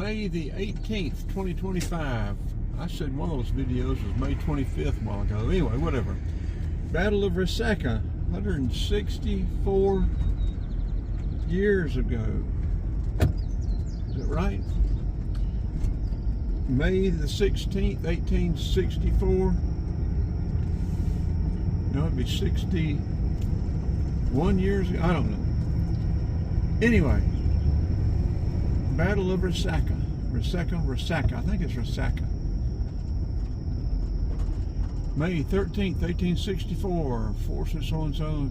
May the 18th, 2025. I said one of those videos was May 25th a while ago. Anyway, whatever. Battle of Resaca, 164 years ago. Is that right? May the 16th, 1864. No, it'd be 61 years ago. I don't know. Anyway, Battle of Resaca. Resaca. I think it's Resaca. May 13th, 1864. Forces so and so.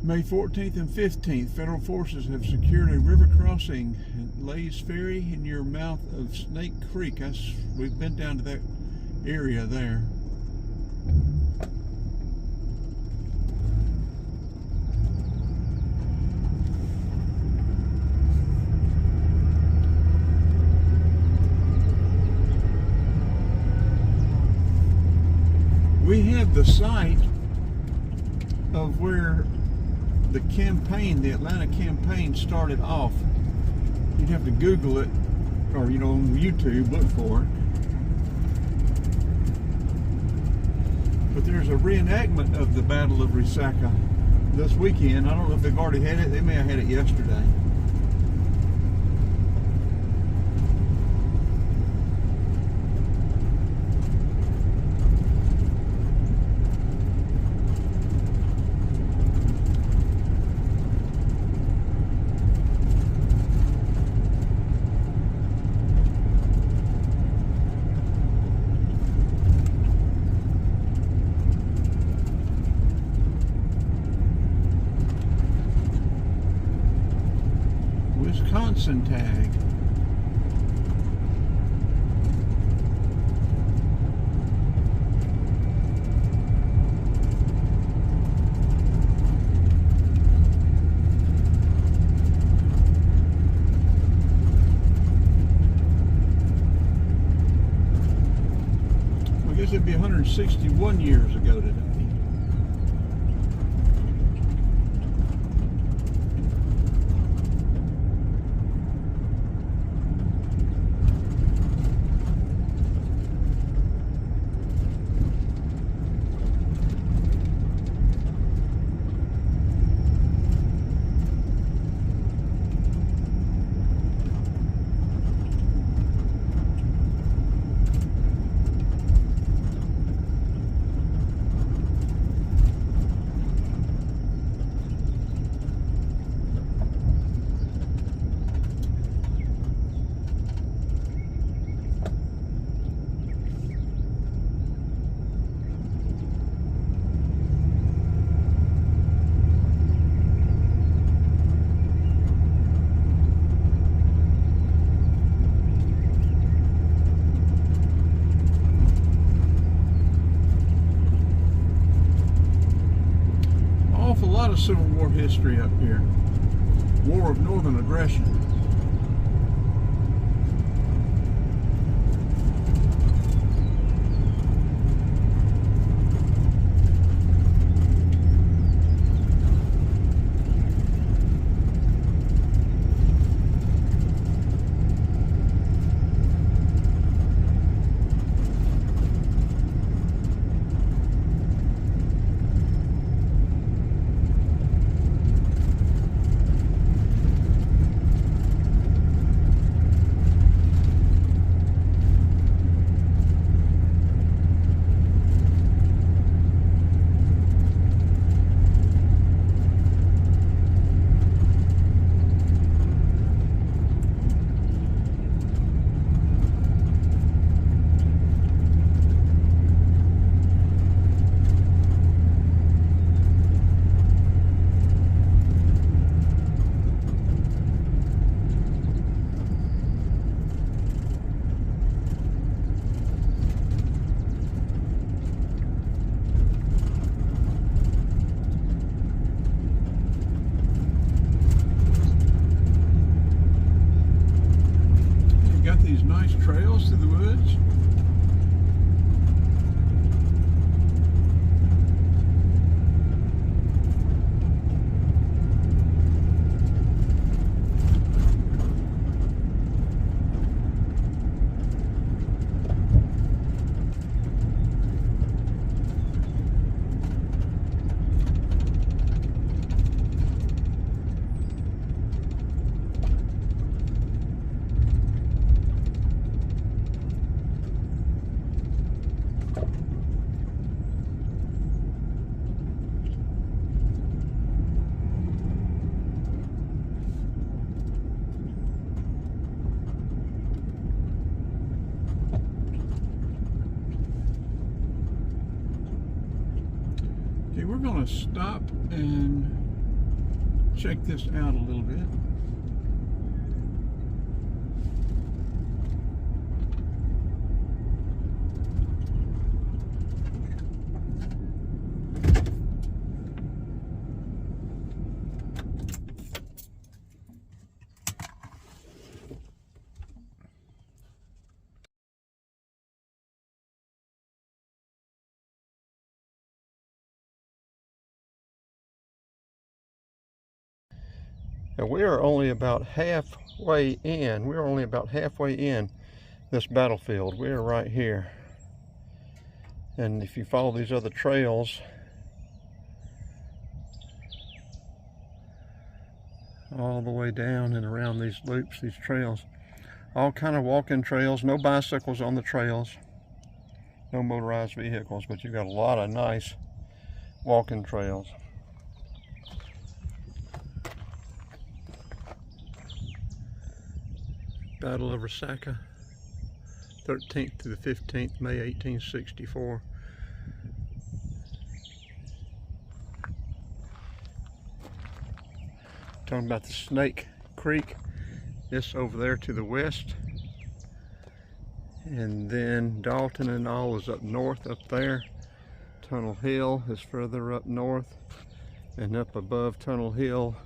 May 14th and 15th, federal forces have secured a river crossing at Lay's Ferry near mouth of Snake Creek. We've been down to that area there. We have the site of where the campaign, the Atlanta campaign, started off. You'd have to Google it, or on YouTube, look for it. But there's a reenactment of the Battle of Resaca this weekend. I don't know if they've already had it. They may have had it yesterday. Wisconsin tag. I guess it'd be 161 years ago today. A lot of Civil War history up here. War of Northern Aggression. Nice trails through the woods. Okay, we're going to stop and check this out a little bit. And we are only about halfway in. We're only about halfway in this battlefield. We're right here. And if you follow these other trails, all the way down and around these loops, these trails, all kind of walking trails, no bicycles on the trails, no motorized vehicles, but you've got a lot of nice walking trails. Battle of Resaca, 13th to the 15th, May 1864. Talking about the Snake Creek, this over there to the west. And then Dalton and all is up north up there. Tunnel Hill is further up north. And up above Tunnel Hill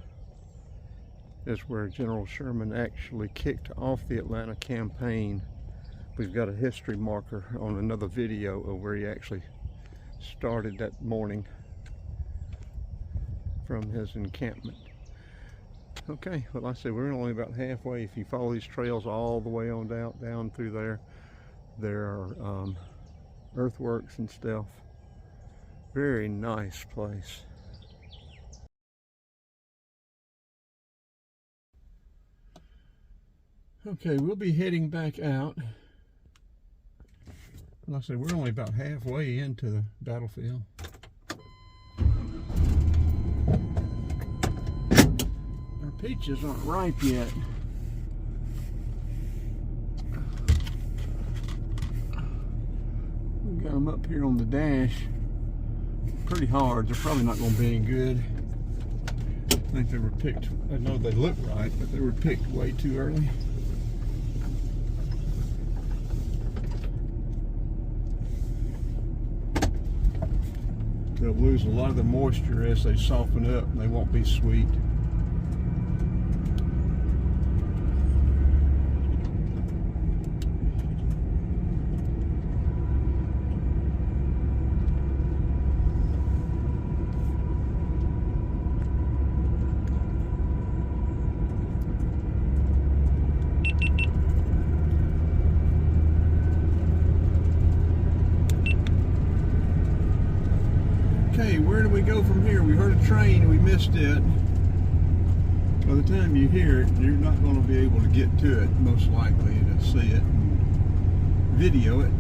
is where General Sherman actually kicked off the Atlanta campaign. We've got a history marker on another video of where he actually started that morning from his encampment. Okay, well, like I said, we're only about halfway. If you follow these trails all the way on down through there, there are earthworks and stuff. Very nice place. Okay, we'll be heading back out. Like I said, we're only about halfway into the battlefield. Our peaches aren't ripe yet. We got them up here on the dash pretty hard. They're probably not going to be any good. I think they were picked, I know they look right, but they were picked way too early. They'll lose a lot of the moisture as they soften up, and they won't be sweet. Okay, where do we go from here? We heard a train and we missed it. By the time you hear it, you're not going to be able to get to it, most likely, to see it and video it.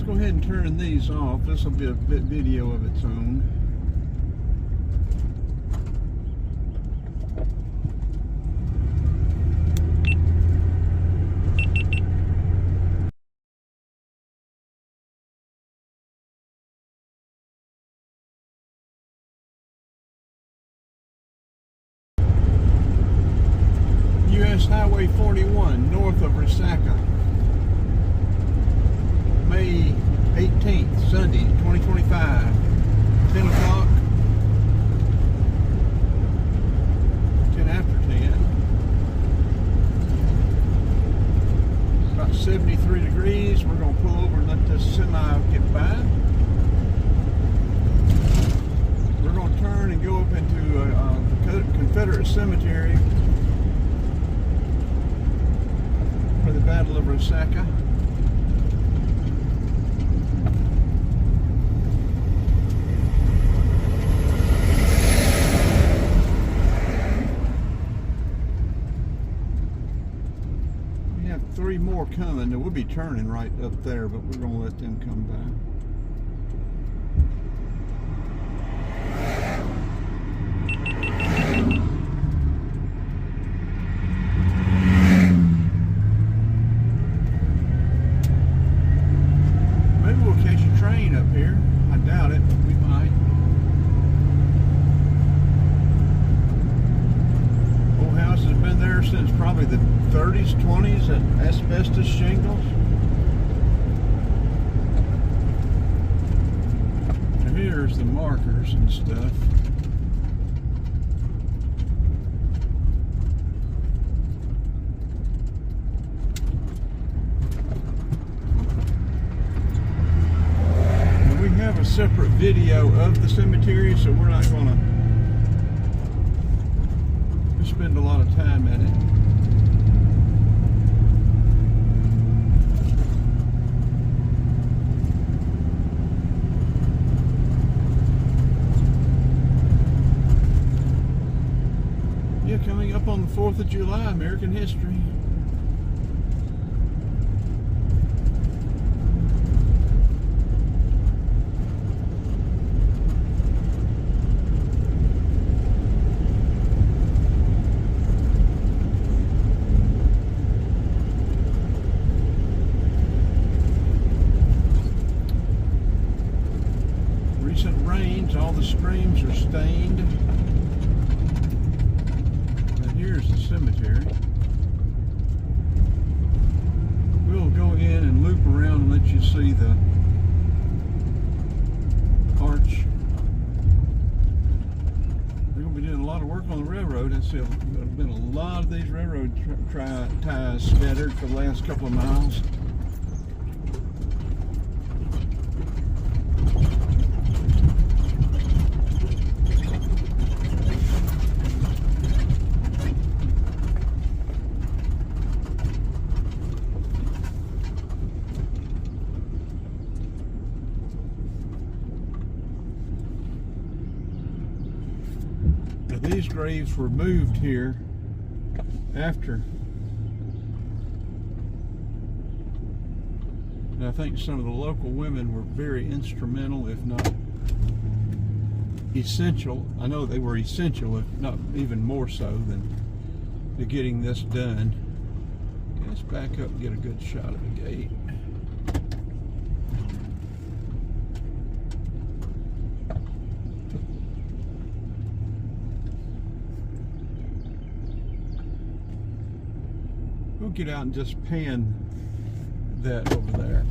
go ahead and turn these off. This will be a bit video of its own. US Highway 41 north of Resaca. May 18th, Sunday, 2025, 10 o'clock, 10 after 10. About 73 degrees. We're going to pull over and let this semi get by. We're going to turn and go up into the Confederate Cemetery for the Battle of Resaca. Three more coming. We'll be turning right up there, but we're going to let them come by. Maybe we'll catch a train up here. I doubt it, but we might. Old house has been there since probably the 30s, 20s, and asbestos shingles. And here's the markers and stuff. And we have a separate video of the cemetery, so we're not going to spend a lot of time at it. Coming up on the 4th of July, American history. Recent rains, all the streams are stained. Here's the cemetery. We'll go in and loop around and let you see the arch. We're going to be doing a lot of work on the railroad. There's been a lot of these railroad ties scattered for the last couple of miles. These graves were moved here after, and I think some of the local women were very instrumental, if not essential. I know they were essential, if not even more so, than to getting this done. Let's back up and get a good shot of the gate. We'll get out and just pan that over there.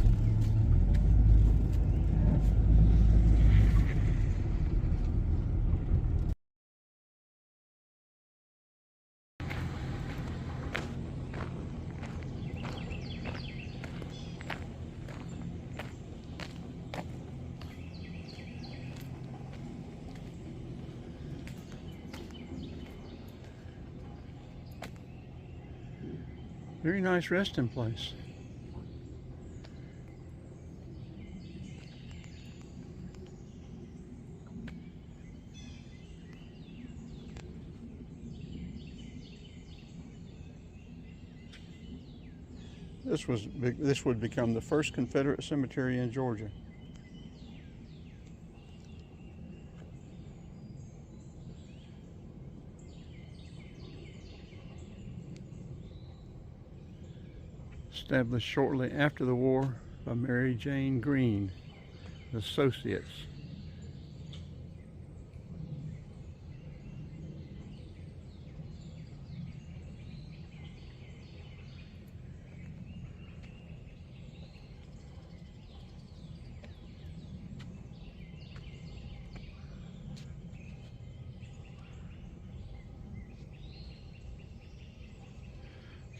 Very nice resting place. This would become the first Confederate cemetery in Georgia. Established shortly after the war by Mary Jane Green, Associates.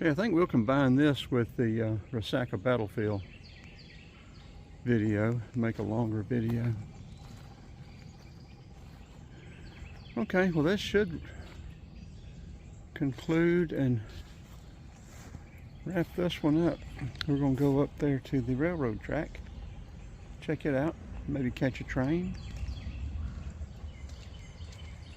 Okay, I think we'll combine this with the Resaca battlefield video, make a longer video. Okay, well that should conclude and wrap this one up. We're going to go up there to the railroad track, check it out, maybe catch a train.